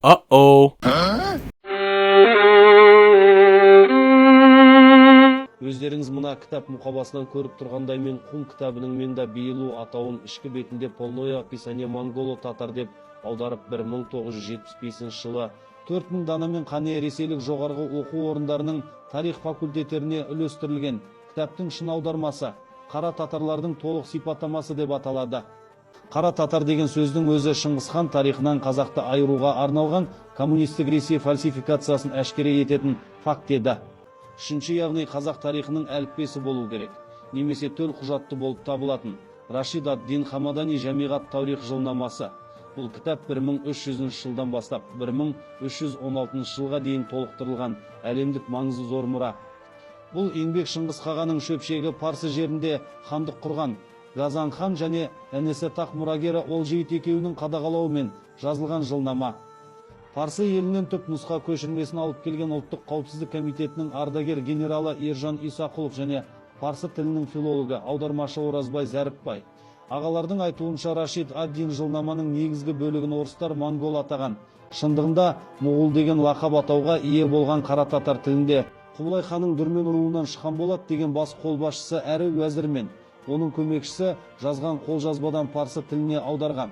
Uh-oh. Өздеріңіз мына кітап мұқабасынан көріп тұрғандай, мен құм кітабының менда бейілу атауын ішкі бетінде полное описание монголо-татар деп аударып 1975 жылы 4000 данамен қане ресейлік жоғарғы оқу орындарының тарих факультеттеріне үлестірілген кітаптың шын аудармасы қара татарлардың толық сипаттамасы деп аталады. Қара татар деген сөздің өзі Шыңғысхан тарихынан қазақты айыруға арналған коммунистік Ресей фальсификациясын әшкере ететін факт еді. Үшінші яғни қазақ тарихының әліппесі болу керек, немесе төл құжатты болып табылатын Рашид ад-Дин Хамадани Жамиғат Таурих жылнамасы. Бұл кітап 1300 жылдан бастап 1316 жылға дейін толықтырылған әлемдік маңызы зор мұра. Бұл еңбек Шыңғыс қағаның шөпшегі Парсы жерінде хандық құрған Газан хан және інісі тақ мұрагері Олжейт екеуінің қадағалауымен жазылған жылнама. Парсы елінен түп нұсқа көшірмесін алып келген ұлттық қауіпсіздік комитетінің ардагер генералы Ержан Исақұлов және парсы тілінің филологы аудармашы Оразбай Зәріпбай. Ағалардың айтуынша Рашид ад-Дин жылнаманың негізгі бөлігін орыстар монгол атаған. Шындығында мұғул деген лақап атауға ие болған қара татар тілінде Құбылай ханның Дүрмен руынан шыққан болат деген бас қолбасшысы әрі уәзір мен оның көмекшісі жазған қолжазбадан парсы тіліне аударған.